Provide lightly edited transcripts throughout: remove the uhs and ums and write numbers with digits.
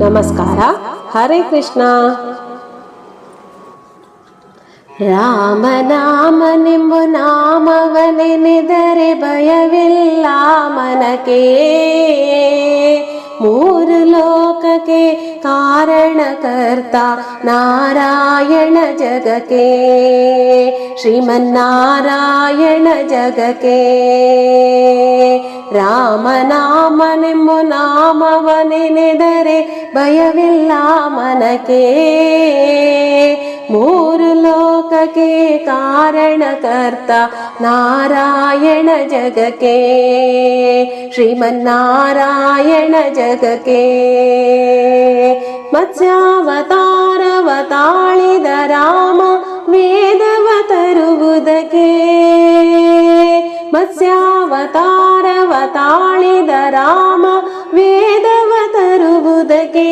ನಮಸ್ಕಾರ. ಹರೇ ಕೃಷ್ಣ. ರಾಮನಾಮನೆಂಬು ನಾಮವನೆನೆದರೆ ಭಯವಿಲ್ಲ ಮನಕ್ಕೆ. ಮೂರು ಲೋಕಕ್ಕೆ ಕಾರಣಕರ್ತ ನಾರಾಯಣ ಜಗಕ್ಕೆ, ಶ್ರೀಮನ್ನಾರಾಯಣ ಜಗಕ್ಕೆ. ರಾಮನಾಮನೆಂಬು ನಾಮವನೆನೆದರೆ ಭಯವಿಲ್ಲ ಮನಕ್ಕೆ. ಮೂರು ಲೋಕಕ್ಕೆ ಕಾರಣಕರ್ತ ನಾರಾಯಣ ಜಗಕ್ಕೆ, ಶ್ರೀಮನ್ನಾರಾಯಣ ಜಗಕ್ಕೆ. ಮತ್ಸ್ಯಾವತಾರವ ತಾಳಿದ ರಾಮ ವೇದವ ತರುವುದಕ್ಕೆ. ಮತ್ಸ್ಯಾವತಾರವ ತಾಳಿದ ರಾಮ ವೇದವ ತರುವುದಕ್ಕೆ.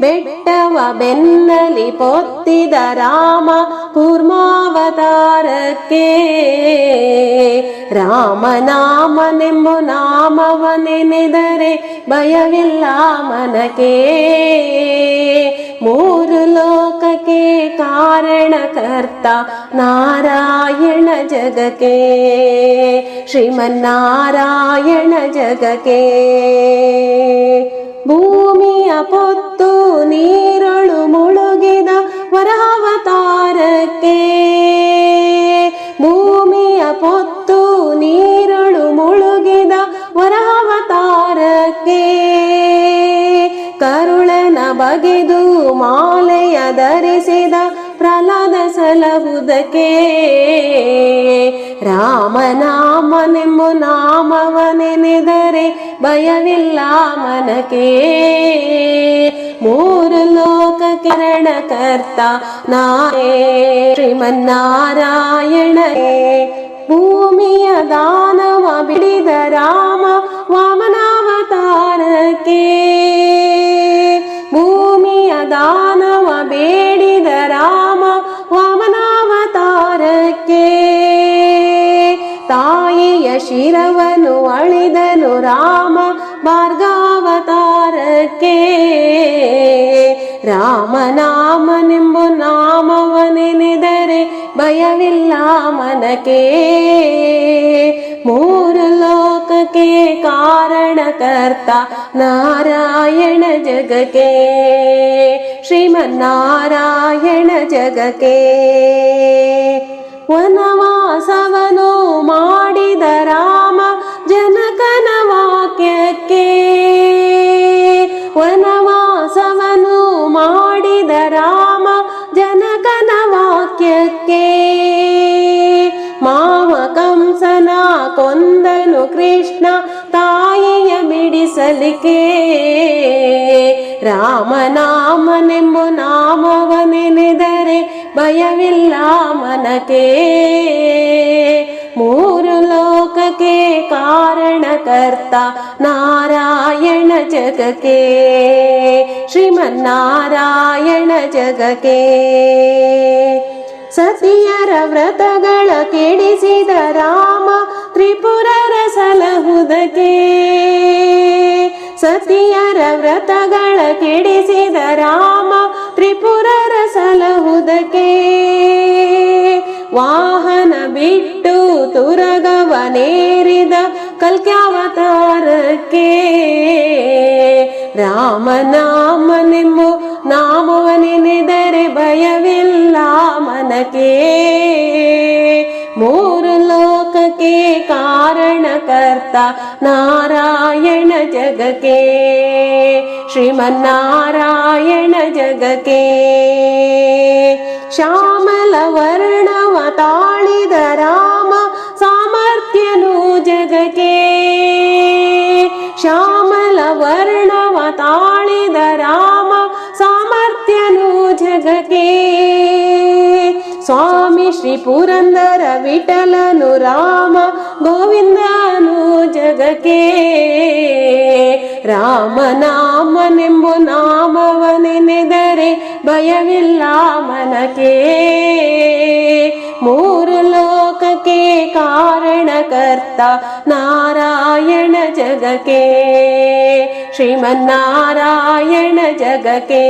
ಬೆಟ್ಟವ ಬೆನ್ನಲಿ ಪೊತ್ತಿದ ರಾಮ ಕೂರ್ಮಾವತಾರಕ್ಕೆ. ರಾಮನಾಮನೆಂಬು ನಾಮವನೆನೆದರೆ ಭಯವಿಲ್ಲ ಮನಕ್ಕೆ. ಮೂರು ಲೋಕಕ್ಕೆ ಕಾರಣಕರ್ತ ನಾರಾಯಣ ಜಗಕ್ಕೆ, ಶ್ರೀಮನ್ನಾರಾಯಣ ಜಗಕ್ಕೆ. ಭೂಮಿಯ ಪೊತ್ತು ನೀರೊಳು ಮುಳುಗಿದ ವರಾವತಾರಕ್ಕೆ. ಭೂಮಿಯ ಪೊತ್ತು ನೀರೊಳು ಮುಳುಗಿದ ವರಾವತಾರಕ್ಕೆ. ಕರುಳನ ಬಗೆದು ಮಾಲೆಯ ಧರಿಸಿದ ಪ್ರಹ್ಲಾದ ಸಲಹುದಕ್ಕೆ. ರಾಮನಾಮನೆಂಬು ನಾಮವನೆನೆದರೆ ಭಯವಿಲ್ಲ ಮನಕ್ಕೆ. ಮೂರು ಲೋಕ ಕಾರಣಕರ್ತ ನಾರೇ ಶ್ರೀಮನ್ನಾರಾಯಣ. ಭೂಮಿಯ ದಾನವ ಬಿಡಿದ ರಾಮ ವಾಮನಾವತಾರಕ್ಕೆ. ಭೂಮಿಯ ದಾನವ ಬೇಡಿದ ರಾಮ ವಾಮನಾವತಾರಕ್ಕೆ. ತಾಯಿಯ ಶಿರವನ್ನು ಅಳಿದನು ರಾಮ ಭಾರ್ಗವತಾರಕ್ಕೆ. ರಾಮನಾಮನೆಂಬು ನಾಮವನೆನೆದರೆ ಭಯವಿಲ್ಲ ಮನಕ್ಕೆ. ಮೂರು ಲೋಕಕ್ಕೆ ಕಾರಣಕರ್ತ ನಾರಾಯಣ ಜಗಕ್ಕೆ, ಶ್ರೀಮನ್ನಾರಾಯಣ ಜಗಕ್ಕೆ. ವನವಾಸವನು ಮಾಡಿದ ರಾಮ ಜನಕನ ವಾಕ್ಯಕ್ಕೆ. ವನವಾಸವನು ಮಾಡಿದ ರಾಮ ಜನಕನ ವಾಕ್ಯಕ್ಕೆ. ಮಾವ ಕಂಸನ ಕೊಂದನು ಕೃಷ್ಣ ತಾಯಿಯ ಬಿಡಿಸಲಿಕ್ಕೆ. ರಾಮನಾಮನೆಂಬು ನಾಮವನೆನೆದರೆ ಭಯವಿಲ್ಲ ಮನಕ್ಕೆ. ಮೂರು ಲೋಕಕ್ಕೆ ಕಾರಣಕರ್ತ ನಾರಾಯಣ ಜಗಕ್ಕೆ, ಶ್ರೀಮನ್ನಾರಾಯಣ ಜಗಕ್ಕೆ. ಸತಿಯರ ವ್ರತಗಳ ಕೆಡಿಸಿದ ರಾಮ ತ್ರಿಪುರರ ಸಲಹುದಕ್ಕೆ. ಸತಿಯರ ವ್ರತಗಳ ಕೆಡಿಸಿದ ರಾಮ ತ್ರಿಪುರರ ಸಲಹುದಕ್ಕೆ. ವಾಹನ ಬಿಟ್ಟು ತುರಗವನೇರಿದ ಕಲ್ಕ್ಯಾವತಾರಕ್ಕೆ. ರಾಮನಾಮನೆಂಬು ನಾಮವನೆನೆದರೆ ಭಯವಿಲ್ಲ ಮನಕ್ಕೆ. ಮೂರು ಲೋಕಕ್ಕೆ ಕಾರಣಕರ್ತ ನಾರಾಯಣ ಜಗಕ್ಕೆ, ಶ್ರೀಮನ್ನಾರಾಯಣ ಜಗಕ್ಕೆ. ಶ್ಯಾಮಲ ವರ್ಣವ ತಾಳಿದ ರಾಮ ಸಾಮರ್ಥ್ಯನು ಜಗಕ್ಕೆ. ಶ್ಯಾಮಲ ವರ್ಣವ ತಾಳಿದ ರಾಮ ಸಾಮರ್ಥ್ಯನು ಜಗಕ್ಕೆ. ಸ್ವಾಮಿ ಶ್ರೀ ಪುರಂದರ ವಿಠಲನು ರಾಮ ಗೋವಿಂದನು ಜಗಕ್ಕೆ. ರಾಮನಾಮನೆಂಬು ನಾಮವನೆನೆದರೆ ಭಯವಿಲ್ಲ ಮನಕ್ಕೆ. ಮೂರು ಲೋಕಕ್ಕೆ ಕಾರಣಕರ್ತ ನಾರಾಯಣ ಜಗಕ್ಕೆ, ಶ್ರೀಮನ್ನಾರಾಯಣ ಜಗಕ್ಕೆ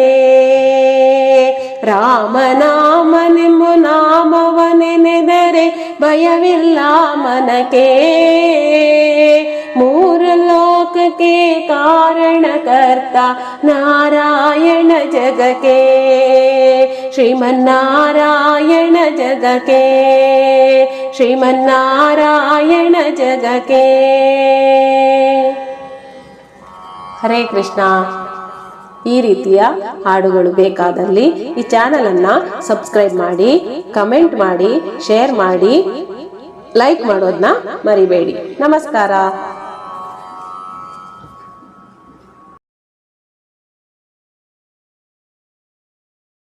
ರಾಮನಾಮನೆಂಬ ನಾಮವನೆನೆದರೆ ಭಯವಿಲ್ಲ ಮನಕ್ಕೆ ಮೂರು ಲೋಕಕ್ಕೆ ಕಾರಣಕರ್ತ ನಾರಾಯಣ ಜಗಕ್ಕೆ ಶ್ರೀಮನ್ನಾರಾಯಣ ಜಗಕ್ಕೆ ಶ್ರೀಮನ್ನಾರಾಯಣ ಜಗಕ್ಕೆ. ಹರೇ ಕೃಷ್ಣ. ಈ ರೀತಿಯ ಹಾಡುಗಳು ಬೇಕಾದಲ್ಲಿ ಈ ಚಾನೆಲ್ ಅನ್ನ ಸಬ್ಸ್ಕ್ರೈಬ್ ಮಾಡಿ, ಕಮೆಂಟ್ ಮಾಡಿ, ಶೇರ್ ಮಾಡಿ, ಲೈಕ್ ಮಾಡೋದನ್ನ ಮರಿಬೇಡಿ. ನಮಸ್ಕಾರ.